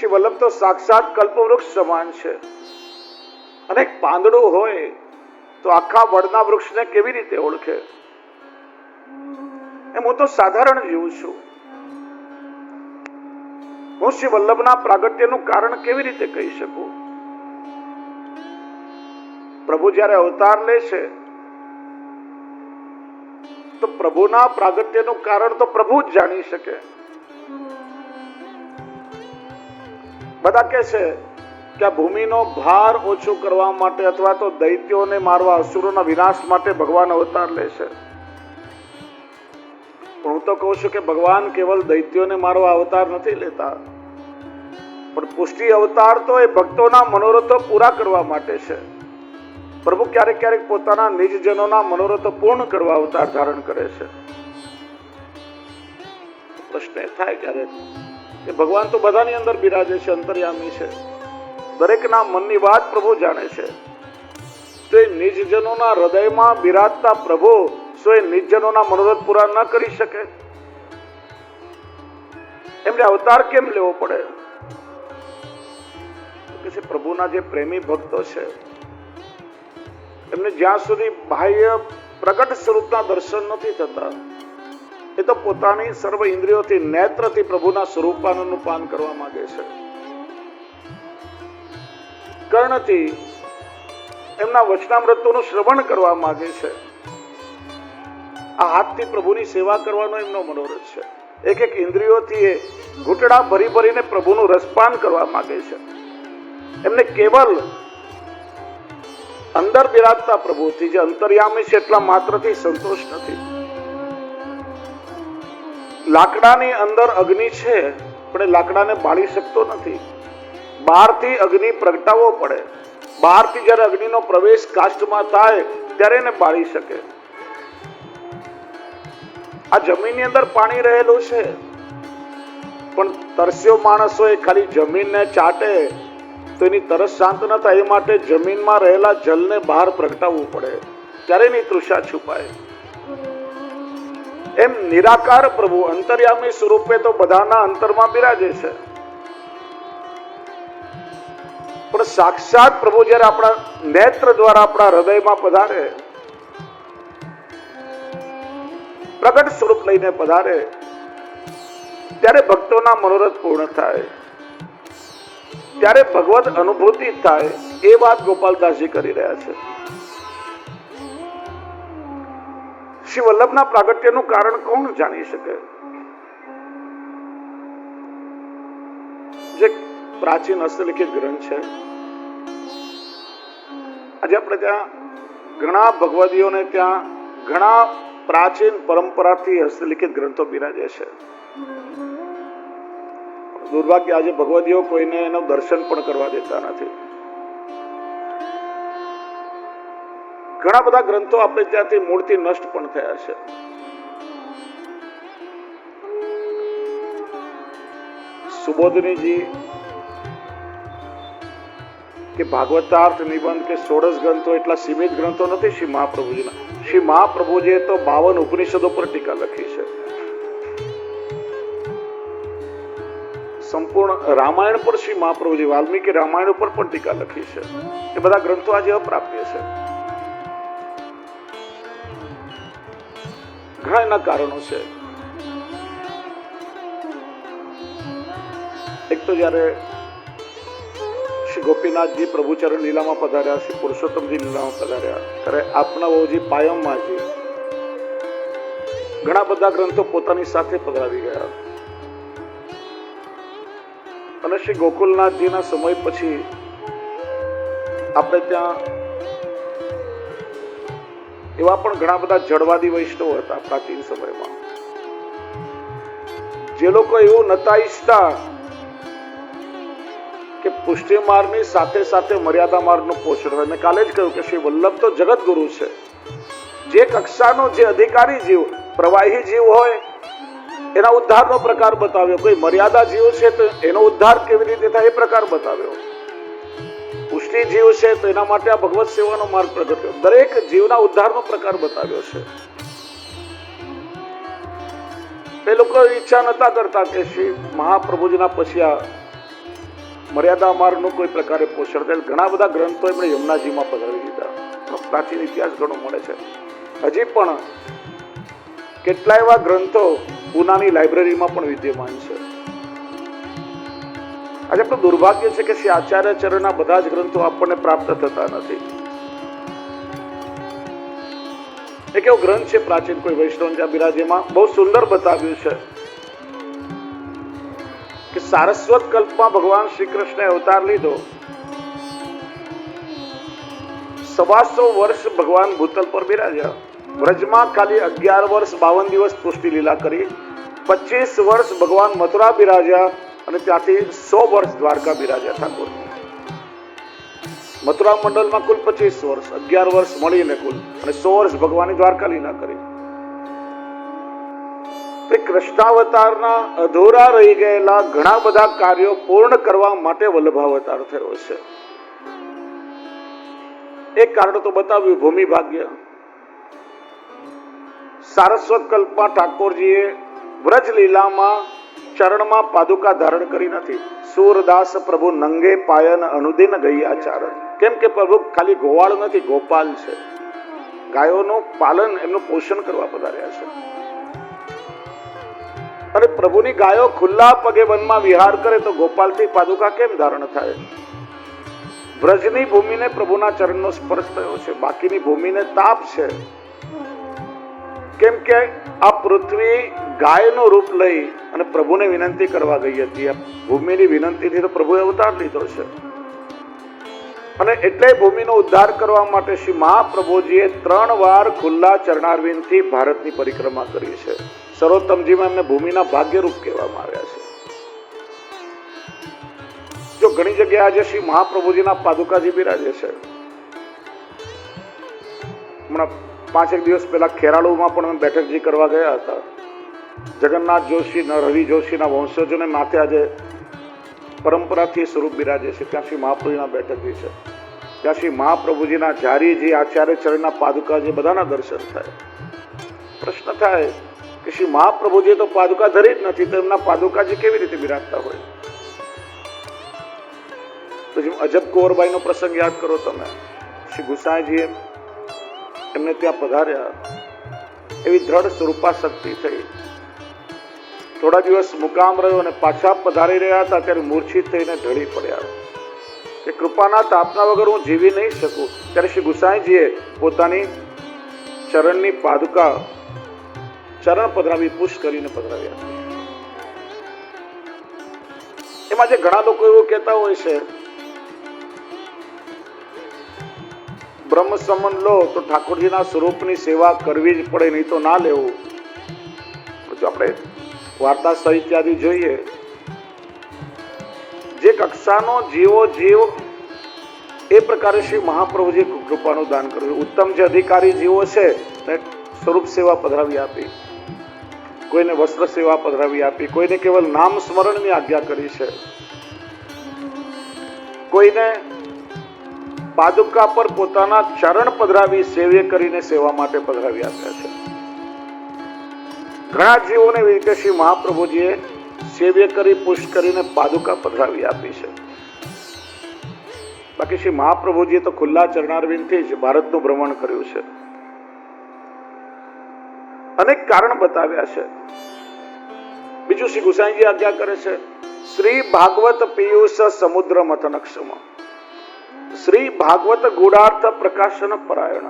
શ્રી વલ્લભ તો સાક્ષાત કલ્પવૃક્ષ સમાન છે. અનેક પાંદડું હોય તો આખા વડના વૃક્ષને કેવી રીતે ઓળખે? એમ હું તો સાધારણ જીવ છું. હું શ્રી વલ્લભના પ્રાગટ્યનું કારણ કેવી રીતે કહી શકું? પ્રભુ જ્યારે અવતાર લે છે તો પ્રભુના પ્રાગટ્યનું કારણ તો પ્રભુ જ જાણી શકે. બધા કહે છે કે આ ભૂમિનો ભાર ઓછો કરવા માટે અથવા તો દૈત્યોને મારવા, અસુરોના વિનાશ માટે ભગવાન અવતાર લે છે. પણ હું તો કહું છું કે ભગવાન કેવલ દૈત્યોને મારવા અવતાર નથી લેતા, પણ પુષ્ટિ અવતાર તો એ ભક્તોના મનોરથો પૂરા કરવા માટે છે. પ્રભુ ક્યારેક ક્યારેક પોતાના નિજજનોના મનોરથો પૂર્ણ કરવા અવતાર ધારણ કરે છે. પ્રશ્ન એ થાય ક્યારેક કે ભગવાન તો બધાની અંદર બિરાજે છે, અંતર્યામી છે, દરેકના મનની વાત પ્રભુ જાણે છે. તો એ નિજજનોના હૃદયમાં બિરાજતા પ્રભુ શું એ નિજજનોના મનોરથ પૂરા ન કરી શકે? એમને અવતાર કેમ લેવો પડે? કે પ્રભુના જે પ્રેમી ભક્તો છે એમને જ્યાં સુધી બાહ્ય પ્રગટ સ્વરૂપના દર્શન નથી થતા, એ તો પોતાની સર્વ ઇન્દ્રિયોથી, નેત્રથી પ્રભુના સ્વરૂપાનંદનું પાન કરવા માંગે છે. કર્ણથી એમના વચનામૃતોનું શ્રવણ કરવા માંગે છે. આ હાથથી પ્રભુની સેવા કરવાનો એમનો મનોરથ છે. એક એક ઇન્દ્રિયોથી એ ઘૂંટડા ભરી ભરીને પ્રભુનું રસપાન કરવા માંગે છે. એમને કેવલ અંદર બિરાજતા પ્રભુથી, જે અંતર્યામી છે એટલા માત્રથી સંતોષ નથી. લાકડાની અંદર અગ્નિ છે પણ એ લાકડાને બાળી શકતો નથી. બહારથી અગ્નિ પ્રગટાવવો પડે. બહારથી જ્યારે અગ્નિનો પ્રવેશ કાષ્ઠમાં થાય ત્યારે એને બાળી શકે. આ જમીનની અંદર પાણી રહેલું છે, પણ તરસ્યો માણસ હોય ખાલી જમીનને ચાટે તો એની તરસ શાંત ન થાય. એ માટે જમીનમાં રહેલા જલને બહાર પ્રગટાવવું પડે, ત્યારે એની તૃષા છુપાય. એમ નિરાકાર પ્રભુ અંતર્યામી સ્વરૂપે તો બધાના અંતરમાં બિરાજે છે, પણ સાક્ષાત પ્રભુ જ્યારે આપણા નેત્ર દ્વારા આપણા હૃદયમાં પધારે, પ્રગટ સ્વરૂપ લઈને પધારે, ત્યારે ભક્તોના મનોરથ પૂર્ણ થાય, ત્યારે ભગવત અનુભૂતિ થાય. એ વાત ગોપાલદાસજી કરી રહ્યા છે. શ્રી વલ્લભના પ્રાગટ્યનું કારણ કોણ જાણી શકે? જે પ્રાચીન હસ્તલિખિત ગ્રંથ છે. આજે આપણે ત્યાં ઘણા ભગવદીઓને ત્યાં ઘણા પ્રાચીન પરંપરાથી હસ્તલિખિત ગ્રંથો બિરાજે છે. દુર્ભાગ્ય આજે ભગવદીઓ કોઈને એનું દર્શન પણ કરવા દેતા નથી. ઘણા બધા ગ્રંથો આપણે ત્યાંથી મૂળથી નષ્ટ પણ થયા છે. સુબોધનીજી કે ભાગવતાર્થ નિબંધ કે 16 ગ્રંથો એટલા સીમિત ગ્રંથો નથી શ્રી મહાપ્રભુજીના. શ્રી મહાપ્રભુજીએ તો 52 ઉપનિષદો પર ટીકા લખી છે. સંપૂર્ણ રામાયણ પર શ્રી મહાપ્રભુજી વાલ્મીકી રામાયણ ઉપર પણ ટીકા લખી છે. એ બધા ગ્રંથો આજે અપ્રાપ્ય છે. ઘણા એના કારણો છે. એક તો જયારે શ્રી ગોપીનાથજી પ્રભુચરણ લીલામાં પધાર્યા, શ્રી પુરુષોત્તમજી લીલામાં પધાર્યા, ત્યારે આપના ઓજી પાયમમાજી ઘણા બધા ગ્રંથો પોતાની સાથે પધરાવી ગયા. અને શ્રી ગોકુલનાથજીના સમય પછી આપણે ત્યાં એવા પણ ઘણા બધા જડવાદી વૈષ્ણવ હતા પ્રાચીન સમયમાં, જે લોકો એવું નતા ઈચ્છતા કે પુષ્ટિ માર્ગની સાથે સાથે મર્યાદા માર્ગનું પોષણ હોય. મેં કાલે જ કહ્યું કે શ્રી વલ્લભ તો જગત ગુરુ છે. જે કક્ષાનો જે અધિકારી જીવ, પ્રવાહી જીવ હોય એના ઉદ્ધારનો પ્રકાર બતાવ્યો. કોઈ મર્યાદા જીવ છે તો એનો ઉદ્ધાર કેવી રીતે થાય એ પ્રકાર બતાવ્યો. પુષ્ટિ જીવ છે તો એના માટે આ ભગવત સેવાનો માર્ગ પ્રગટ કર્યો. દરેક જીવના ઉદ્ધારનો પ્રકાર બતાવ્યો છે. એ લોકો ઈચ્છા નતા કરતા કે શ્રી મહાપ્રભુજીના પછી આ મર્યાદા માર્ગનું કોઈ પ્રકારે પોષણ થયેલ. ઘણા બધા ગ્રંથો એમણે યમુનાજીમાં પધરાવી દીધા. પ્રાચીન ઇતિહાસ ઘણો મળે છે. હજી પણ કેટલા એવા ગ્રંથો પૂનાની લાઇબ્રેરીમાં પણ વિદ્યમાન છે. આજે આપણું દુર્ભાગ્ય છે કે શ્રી આચાર્ય ચરણના બધા જ ગ્રંથો આપણને પ્રાપ્ત થતા નથી. એક એવો ગ્રંથ છે પ્રાચીન કોઈ વૈષ્ણવ જ્યાં બિરાજેમાં બહુ સુંદર બતાવ્યું છે કે સારસ્વત કલ્પમાં ભગવાન શ્રી કૃષ્ણે અવતાર લીધો. 125 વર્ષ ભગવાન ભૂતલ પર બિરાજ્યા. વ્રજમાં ખાલી 11 વર્ષ 52 દિવસ પુષ્ટિ લીલા કરી. 25 વર્ષ ભગવાન મથુરા બિરાજ્યા અને ત્યાંથી 100 વર્ષ દ્વારકા બિરાજ્યા ઠાકોર. મથુરા મંડળમાં કુલ 25 વર્ષ, 11 વર્ષ મળીને કુલ, અને 100 વર્ષ ભગવાને દ્વારકા લીલા કરી. કૃષ્ણાવતારના અધૂરા રહી ગયેલા ઘણા બધા કાર્યો પૂર્ણ કરવા માટે વલ્લભાવતાર થયો છે. એક કારણ તો બતાવ્યું, ભૂમિ ભાગ્ય. સારસ્વત કલ્પમાં ઠાકોરજીએ વ્રજ લીલામાં ચરણમાં પાદુકા ધારણ કરી નથી. સૂરદાસ પ્રભુ નંગે પાયન અનુદિન ગયા ચારણ. કેમ કે પ્રભુ ખાલી ગોવાળ નથી, ગોપાલ છે. ગાયોનું પાલન, એમનું પોષણ કરવા પધાર્યા છે. અને પ્રભુની ગાયો ખુલ્લા પગે વનમાં વિહાર કરે તો ગોપાલથી પાદુકા કેમ ધારણ થાય? વ્રજની ભૂમિને પ્રભુના ચરણનો સ્પર્શ થયો છે, બાકીની ભૂમિને તાપ છે. કેમ કે આ પૃથ્વી ગાયનું રૂપ લઈ અને પ્રભુને વિનંતી કરવા ગઈ હતી. આ ભૂમિની વિનંતીથી તો પ્રભુએ અવતાર લીધો છે. અને એટલે ભૂમિનો ઉદ્ધાર કરવા માટે શ્રી મહાપ્રભુજીએ 3 વાર ખુલ્લા ચરણારવિંદથી ભારતની પરિક્રમા કરી છે. સર્વોત્તમજીમાં એમને ભૂમિના ભાગ્યરૂપ કહેવામાં આવ્યા છે. જો ઘણી જગ્યાએ આજે શ્રી મહાપ્રભુજીના પાદુકાજી બિરાજે છે. હમણાં 5 દિવસ પહેલા ખેરાલુમાં પણ અમે બેઠકજી કરવા ગયા હતા. જગન્નાથ જોશી, રવિ જોશીના વંશજોને માથે આજે પરંપરાથી સ્વરૂપ બિરાજે છે. ત્યાં શ્રી મહાપ્રભુજીના બેઠકજી છે. ત્યાં શ્રી મહાપ્રભુજીના ઝારીજી, આચાર્ય ચરણના પાદુકાજી બધાના દર્શન થાય. પ્રશ્ન થાય કે શ્રી મહાપ્રભુજીએ તો પાદુકા ધરી જ નથી, તો એમના પાદુકાજી કેવી રીતે બિરાજતા હોય? તો જેમ અજબ કુંવરબાઈનો પ્રસંગ યાદ કરો તમે. શ્રી ગુસાઈજીએ એમને ત્યાં પધાર્યા, એવી દ્રઢ સ્વરૂપાશક્તિ થઈ. થોડા દિવસ મુકામ રહ્યો અને પાછા પધારી રહ્યા હતા ત્યારે મૂર્છિત થઈને ઢળી પડ્યા કે કૃપાના તાપના વગર હું જીવી નહીં શકું. ત્યારે શ્રી ગુસાઈજીએ પોતાની ચરણની પાદુકા ચરણ પધરાવી, પુશ કરીને પધરાવ્યા. એમાં જે ઘણા લોકો એવું કહેતા હોય છે બ્રહ્મ સંબંધ લો તો ઠાકોરજીના સ્વરૂપની સેવા કરવી જ પડે, નહીં તો ના લેવું. જો આપણે વાર્તા સાહિત્યાદિ જોઈએ, જે કક્ષાનો જીવો જીવ એ પ્રકારે શ્રી મહાપ્રભુજી કૃપાનું દાન કર્યું. ઉત્તમ જે અધિકારી જીવો છે ને સ્વરૂપ સેવા પધરાવી આપી, કોઈને વસ્ત્ર સેવા પધરાવી આપી, કોઈને કેવલ નામ સ્મરણની આજ્ઞા કરી છે, કોઈને પાદુકા પર પોતાના ચરણ પધરાવી સેવ્ય કરીને સેવા માટે પધરાવી આપ્યા છે. ઘણા જીવોને એવી રીતે શ્રી મહાપ્રભુજીએ સેવ્ય કરી, પુષ્ટ કરીને પાદુકા પધરાવી આપી છે. બાકી શ્રી મહાપ્રભુજીએ તો ખુલ્લા ચરણારવિંદથી જ ભારતનું ભ્રમણ કર્યું છે. અનેક કારણ બતાવ્યા છે. બીજું શ્રી ગુસાઈજી આજ્ઞા કરે છે, શ્રી ભાગવત પિયુષ સમુદ્ર મથનક્ષમ, શ્રી ભાગવત ગૂઢાર્થ પ્રકાશન પરાયણ.